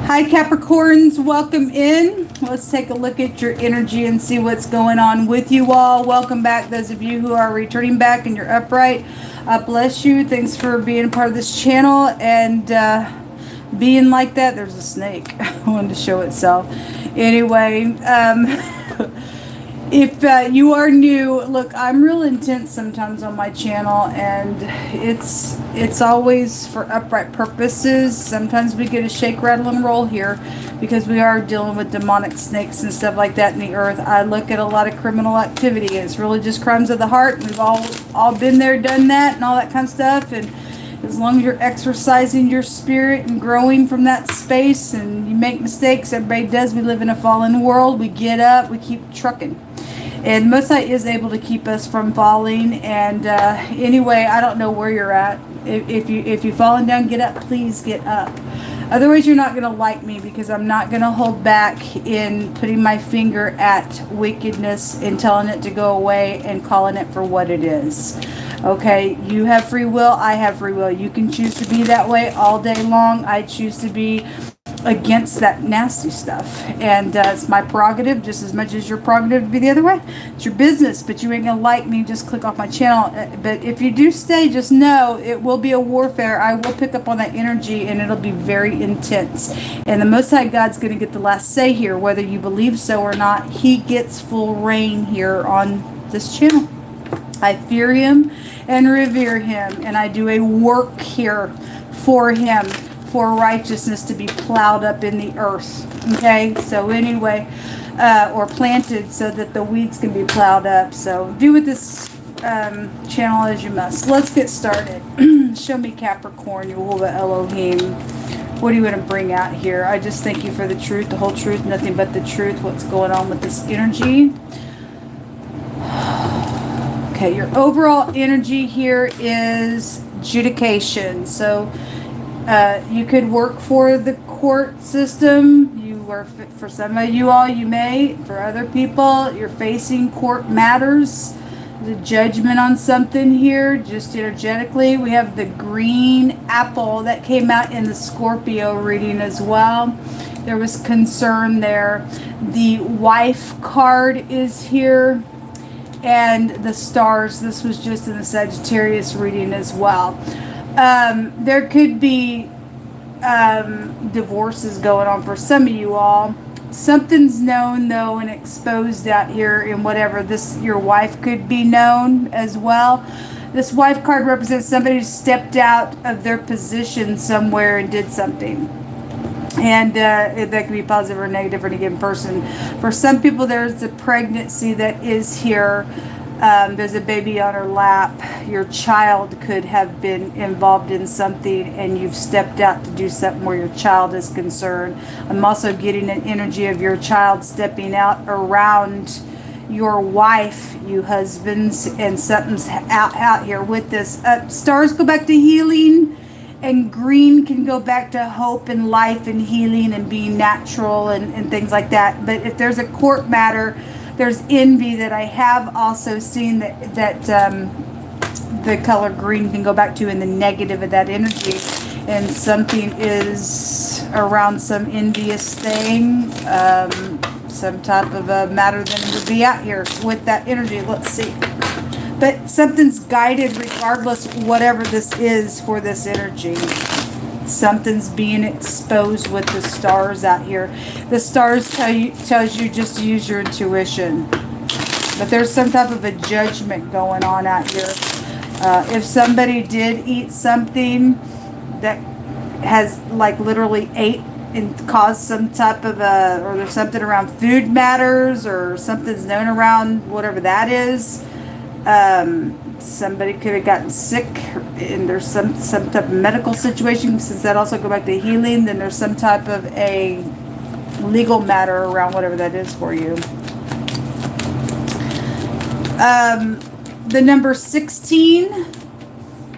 Hi Capricorns, welcome in. Let's take a look at your energy and see what's going on with you all. Welcome back, those of you who are returning back and you're upright. Bless you. Thanks for being a part of this channel and being like that. There's a snake. I wanted to show itself. Anyway, if you are new, look, I'm real intense sometimes on my channel, and it's always for upright purposes. Sometimes we get a shake, rattle, and roll here because we are dealing with demonic snakes and stuff like that in the earth. I look at a lot of criminal activity. It's really just crimes of the heart. We've all been there, done that, and all that kind of stuff. And as long as you're exercising your spirit and growing from that space, and you make mistakes, everybody does. We live in a fallen world. We get up, we keep trucking. And Most High is able to keep us from falling. And anyway, I don't know where you're at. If you've fallen down, get up. Please get up. Otherwise, you're not going to like me, because I'm not going to hold back in putting my finger at wickedness and telling it to go away and calling it for what it is. Okay, you have free will. I have free will. You can choose to be that way all day long. I choose to be against that nasty stuff, and it's my prerogative just as much as your prerogative to be the other way. It's your business, but you ain't gonna like me. Just click off my channel. But if you do stay, just know it will be a warfare. I will pick up on that energy, and it'll be very intense, and the Most High God's gonna get the last say here, whether you believe so or not. He gets full reign here on this channel. I fear him and revere him, and I do a work here for him, for righteousness to be plowed up in the earth. Okay, so anyway, or planted so that the weeds can be plowed up. So do with this channel as you must. Let's get started. Show me Capricorn, Yehovah Elohim. What do you want to bring out here? I just thank you for the truth, the whole truth, nothing but the truth. What's going on with this energy? Okay, your overall energy here is adjudication. So you could work for the court system. For some of you all, you may. For other people, you're facing court matters. The judgment on something here, just energetically. We have the green apple that came out in the Scorpio reading as well. There was concern there. The wife card is here. And the stars, this was just in the Sagittarius reading as well. There could be divorces going on for some of you all. Something's known though and exposed out here in whatever this, your wife could be known as well. This wife card represents somebody who stepped out of their position somewhere and did something. And that could be positive or negative for any given person. For some people, there's a pregnancy that is here. There's a baby on her lap. Your child could have been involved in something, and you've stepped out to do something where your child is concerned. I'm also getting an energy of your child stepping out around your wife, you husbands, and something's out here with this. Stars go back to healing. And green can go back to hope and life and healing and being natural and things like that. But if there's a court matter, there's envy that I have also seen that the color green can go back to in the negative of that energy. And something is around some envious thing, some type of a matter that would be out here with that energy. Let's see. But something's guided regardless whatever this is for this energy. Something's being exposed with the stars out here. The stars tells you just to use your intuition. But there's some type of a judgment going on out here. If somebody did eat something that has like literally ate and caused some type of a, or there's something around food matters, or something's known around whatever that is. Somebody could have gotten sick, and there's some type of medical situation, since that also go back to healing. Then there's some type of a legal matter around whatever that is for you. The number 16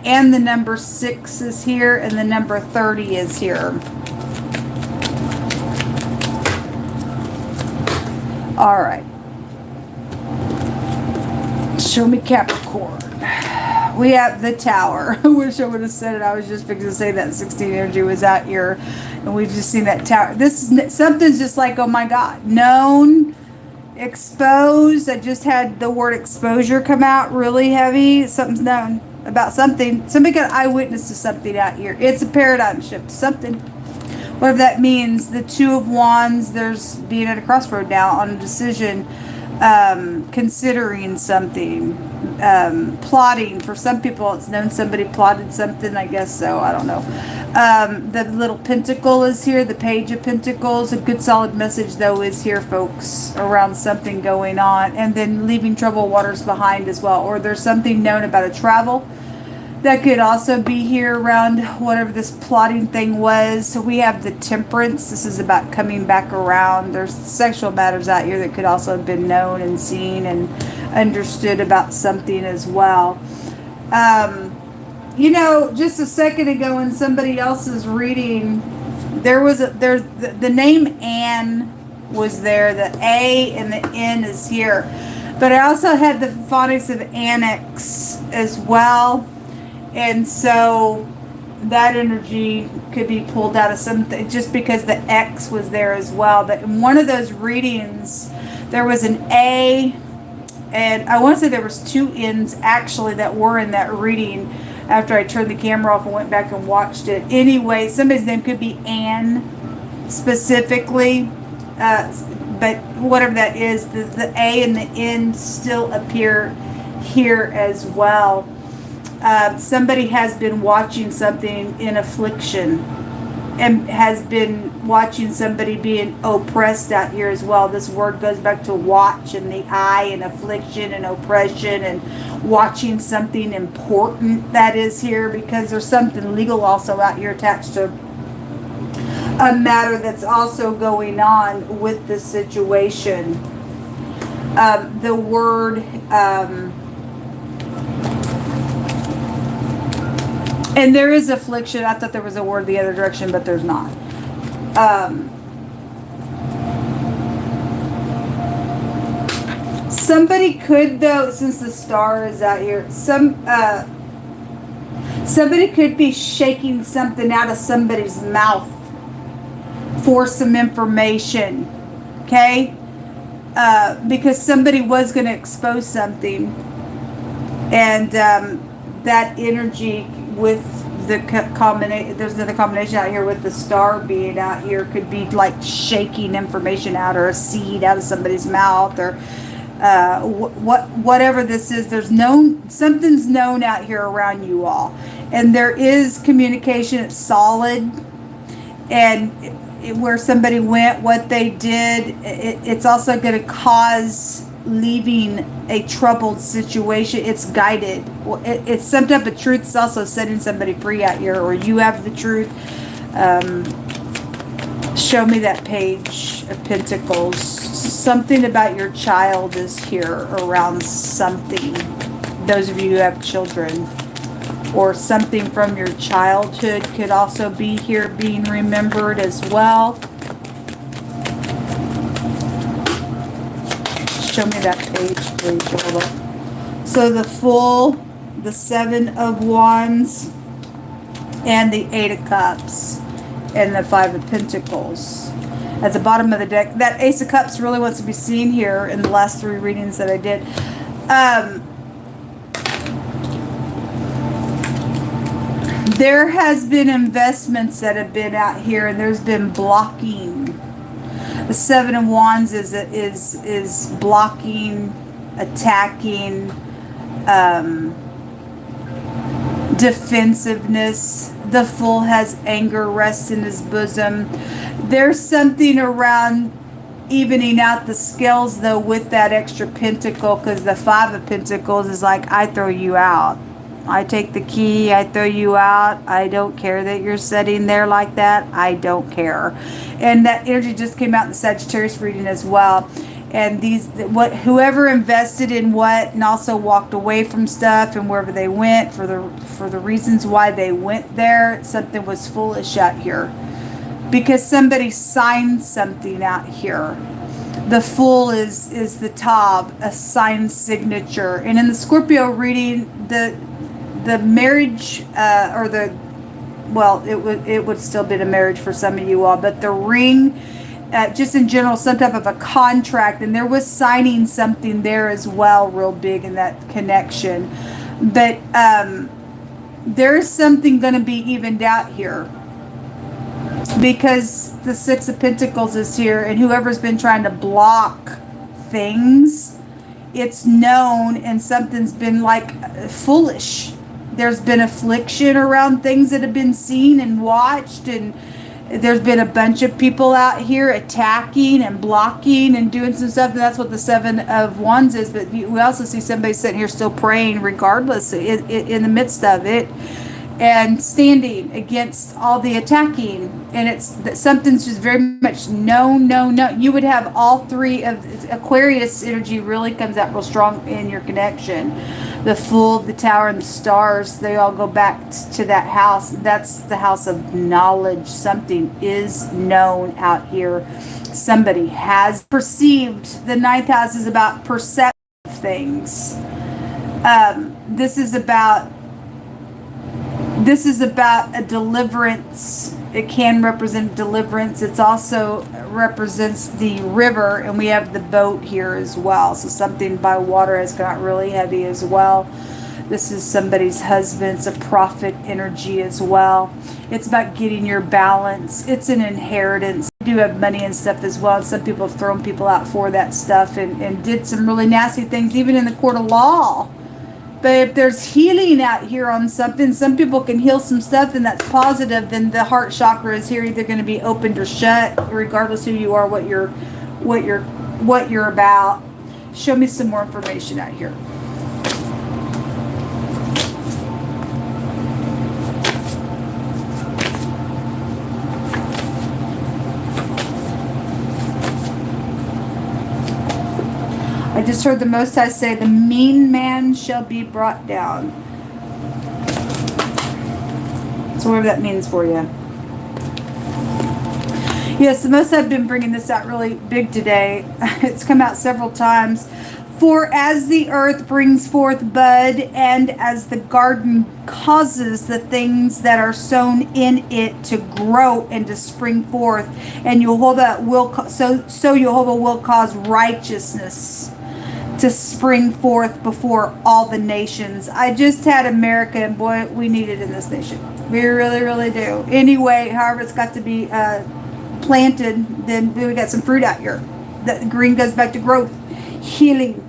and the number 6 is here, and the number 30 is here. All right. Show me Capricorn. We have the Tower. I wish I would have said it. I was just fixing to say that 16 energy was out here, and we've just seen that Tower. This is something's just like, oh my God, known, exposed. I just had the word exposure come out really heavy. Something's known about something. Somebody got eyewitness to something out here. It's a paradigm shift. Something. Whatever that means. The Two of Wands. There's being at a crossroad now on a decision. Considering something, plotting. For some people, it's known somebody plotted something. I guess so. I don't know. The little pentacle is here. The Page of Pentacles. A good solid message, though, is here, folks, around something going on. And then leaving troubled waters behind as well. Or there's something known about a travel that could also be here around whatever this plotting thing was. So we have the Temperance. This is about coming back around. There's sexual matters out here that could also have been known and seen and understood about something as well. You know, just a second ago in somebody else's reading, there's the name Anne was there. The A and the N is here. But I also had the phonics of annex as well. And so that energy could be pulled out of something just because the X was there as well. But in one of those readings, there was an A, and I want to say there was two N's actually that were in that reading after I turned the camera off and went back and watched it. Anyway, somebody's name could be Anne specifically, but whatever that is, the A and the N still appear here as well. Somebody has been watching something in affliction and has been watching somebody being oppressed out here as well. This word goes back to watch and the eye and affliction and oppression and watching something important that is here, because there's something legal also out here attached to a matter that's also going on with the situation. The word... and there is affliction. I thought there was a word the other direction, but there's not. Somebody could, though, since the Star is out here, somebody could be shaking something out of somebody's mouth for some information. Okay? Because somebody was going to expose something. And that energy with the combination, there's another combination out here with the Star being out here, could be like shaking information out, or a seed out of somebody's mouth, or whatever this is. There's something's known out here around you all, and there is communication. It's solid, and where somebody went, what they did, it's also going to cause leaving a troubled situation. It's guided. It's some type of truth. It's also setting somebody free out here, or you have the truth. Show me that Page of Pentacles. Something about your child is here around something. Those of you who have children, or something from your childhood could also be here being remembered as well. Show me that page, please. Hold up. So the Fool, the Seven of Wands, and the Eight of Cups, and the Five of Pentacles. At the bottom of the deck, that Ace of Cups really wants to be seen here in the last three readings that I did. There has been investments that have been out here, and there's been blocking. The Seven of Wands is blocking, attacking, defensiveness. The Fool has anger rests in his bosom. There's something around evening out the scales, though, with that extra pentacle, because the Five of Pentacles is like, I throw you out. I take the key, I throw you out. I don't care that you're sitting there like that. I don't care. And that energy just came out in the Sagittarius reading as well. And whoever invested in what, and also walked away from stuff, and wherever they went for the reasons why they went there, something was foolish out here, because somebody signed something out here. The Fool is the top, a signed signature. And in the Scorpio reading, the marriage or the, well, it would still be a marriage for some of you all, but the ring, just in general, some type of a contract, and there was signing something there as well, real big in that connection. But there's something going to be evened out here, because the Six of Pentacles is here, and whoever's been trying to block things, it's known, and something's been like foolish. There's been affliction around things that have been seen and watched, and there's been a bunch of people out here attacking and blocking and doing some stuff, and that's what the Seven of Wands is. But we also see somebody sitting here still praying regardless in the midst of it, and standing against all the attacking. And it's that something's just very much no. You would have all three of Aquarius energy really comes out real strong in your connection. The Fool, the Tower, and the Stars, they all go back to that house. That's the house of knowledge. Something is known out here. Somebody has perceived. The ninth house is about perceptive things. This is about a deliverance. It can represent deliverance. It also represents the river, and we have the boat here as well. So something by water has got really heavy as well. This is somebody's husband. It's a prophet energy as well. It's about getting your balance. It's an inheritance. You do have money and stuff as well. And some people have thrown people out for that stuff and did some really nasty things, even in the court of law. But if there's healing out here on something, some people can heal some stuff, and that's positive. Then the heart chakra is here, either going to be opened or shut, regardless who you are, what you're about. Show me some more information out here. I just heard the Most High say, the mean man shall be brought down. So whatever that means for you. Yes, the Most High have been bringing this out really big today. It's come out several times. For as the earth brings forth bud, and as the garden causes the things that are sown in it to grow and to spring forth, and Jehovah will so Jehovah will cause righteousness to spring forth before all the nations. I just had America, and boy, we need it in this nation. We really, really do. Anyway, however, it's got to be planted. Then we got some fruit out here. The green goes back to growth, healing.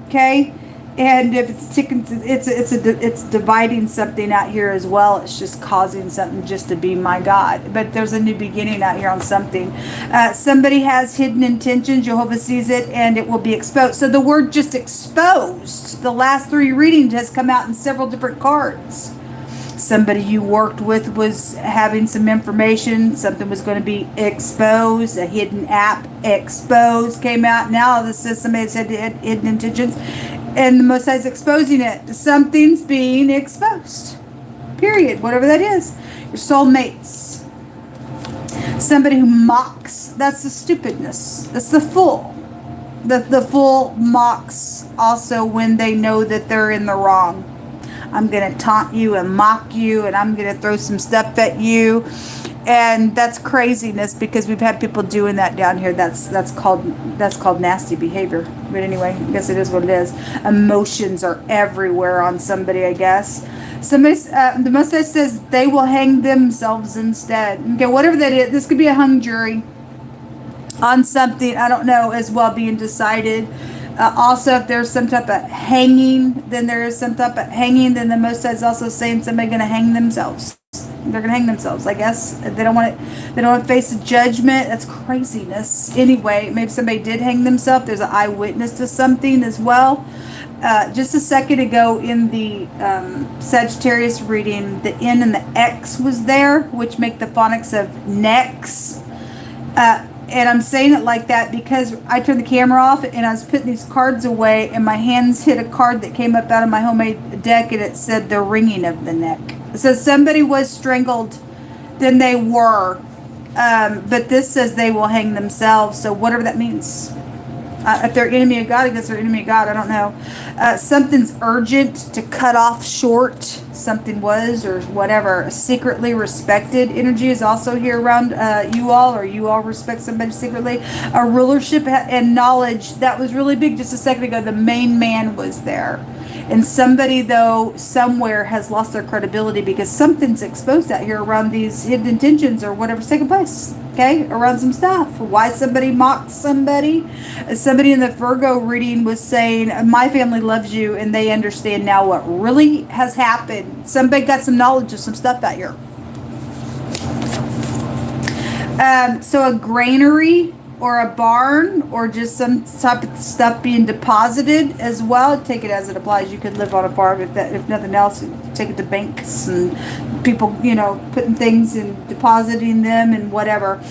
Okay, and if it's ticking, it's dividing something out here as well. It's just causing something just to be my God. But there's a new beginning out here on something. Somebody has hidden intentions. Jehovah sees it, and it will be exposed. So the word just exposed, the last three readings has come out in several different cards. Somebody you worked with was having some information. Something was going to be exposed. A hidden app exposed came out. Now this is somebody said had hidden intentions, and the Most High is exposing it. Something's being exposed. Period. Whatever that is. Your soulmates. Somebody who mocks. That's the stupidness. That's the fool. The fool mocks also when they know that they're in the wrong. I'm going to taunt you and mock you, and I'm going to throw some stuff at you. And that's craziness, because we've had people doing that down here. That's called nasty behavior. But anyway, I guess it is what it is. Emotions are everywhere on somebody, I guess. The Most High says they will hang themselves instead. Okay, whatever that is. This could be a hung jury on something, I don't know, as well being decided. Also, if there's some type of hanging, then there is some type of hanging. Then the Most High is also saying somebody's going to hang themselves. They're going to hang themselves, I guess. They don't want it. They don't want to face a judgment. That's craziness. Anyway, maybe somebody did hang themselves. There's an eyewitness to something as well. Just a second ago in the Sagittarius reading, the N and the X was there, which make the phonics of necks. And I'm saying it like that because I turned the camera off and I was putting these cards away, and my hands hit a card that came up out of my homemade deck, and it said the wringing of the neck. It says somebody was strangled, then they were. But this says they will hang themselves. So whatever that means. If they're enemy of God, I guess they're enemy of God. I don't know. Something's urgent to cut off short. Something was or whatever. Secretly respected energy is also here around you all, or you all respect somebody secretly. A rulership and knowledge. That was really big just a second ago. The main man was there. And somebody, though, somewhere has lost their credibility because something's exposed out here around these hidden intentions or whatever's taking place. Okay, around some stuff. Why somebody mocked somebody. Somebody in the Virgo reading was saying, my family loves you and they understand now what really has happened. Somebody got some knowledge of some stuff out here. So a granary or a barn or just some type of stuff being deposited as well. Take it as it applies. You could live on a farm if nothing else. Take it to banks and people, putting things and depositing them and whatever.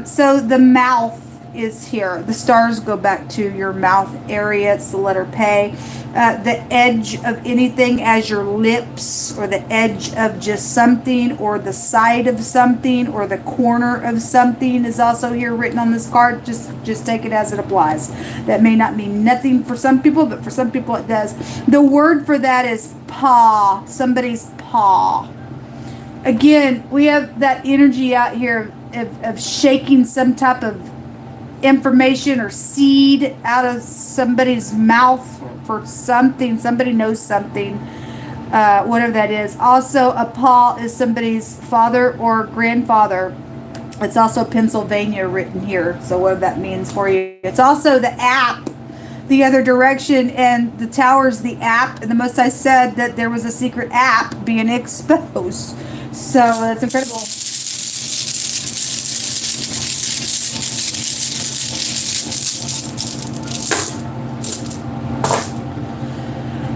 So the mouth is here. The stars go back to your mouth area. It's the letter P. The edge of anything as your lips, or the edge of just something, or the side of something, or the corner of something is also here written on this card. Just take it as it applies. That may not mean nothing for some people, but for some people it does. The word for that is paw. Somebody's paw. Again, we have that energy out here of shaking some type of information or seed out of somebody's mouth for something. Somebody knows something, whatever that is. Also, a paw is somebody's father or grandfather. It's also Pennsylvania written here, so what that means for you. It's also the app, the other direction, and the tower's the app. And the Most High said that there was a secret app being exposed. So that's incredible.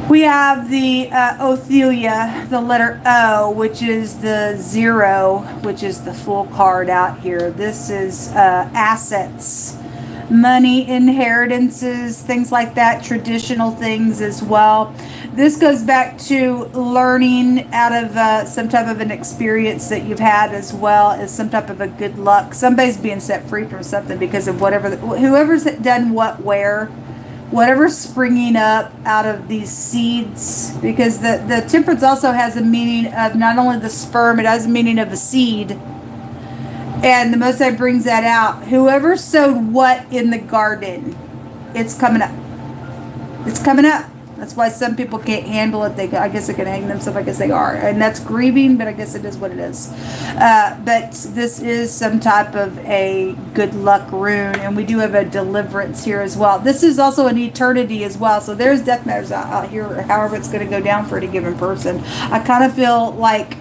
We have the Othelia, the letter O, which is the 0, which is the full card out here. This is assets, money, inheritances, things like that, traditional things as well. This goes back to learning out of some type of an experience that you've had, as well as some type of a good luck. Somebody's being set free from something because of whoever's done what, where. Whatever's springing up out of these seeds, because the temperance also has a meaning of not only the sperm, it has a meaning of a seed. And the Most High brings that out. Whoever sowed what in the garden, it's coming up. It's coming up. That's why some people can't handle it. I guess they can hang themselves. I guess they are. And that's grieving, but I guess it is what it is. But this is some type of a good luck rune. And we do have a deliverance here as well. This is also an eternity as well. So there's death matters out here, however it's going to go down for any given person. I kind of feel like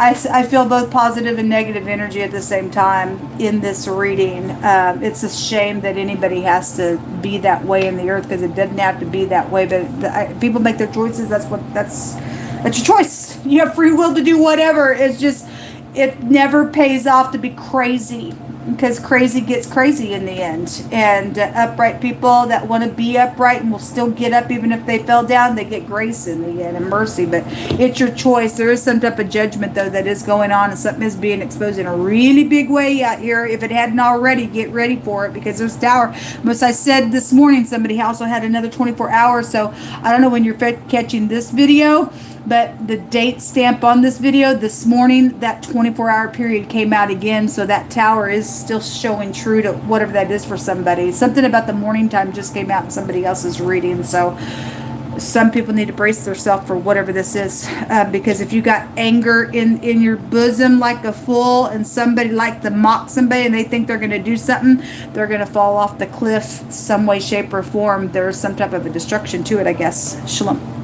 I feel both positive and negative energy at the same time in this reading. It's a shame that anybody has to be that way in the earth, because it doesn't have to be that way. But people make their choices. That's your choice. You have free will to do whatever. It's just, it never pays off to be crazy, because crazy gets crazy in the end. And upright people that want to be upright and will still get up even if they fell down, they get grace in the end and mercy. But it's your choice. There is some type of judgment, though, that is going on, and something is being exposed in a really big way out here. If it hadn't already, get ready for it, because there's tower. Most I said this morning, somebody also had another 24 hours. So I don't know when you're catching this video, but the date stamp on this video this morning, that 24-hour period came out again. So that tower is still showing true to whatever that is for somebody. Something about the morning time just came out in somebody else's reading. So some people need to brace themselves for whatever this is, because if you got anger in your bosom like a fool, and somebody like to mock somebody and they think they're going to do something, they're going to fall off the cliff some way, shape, or form. There's some type of a destruction to it, I guess. Shalom.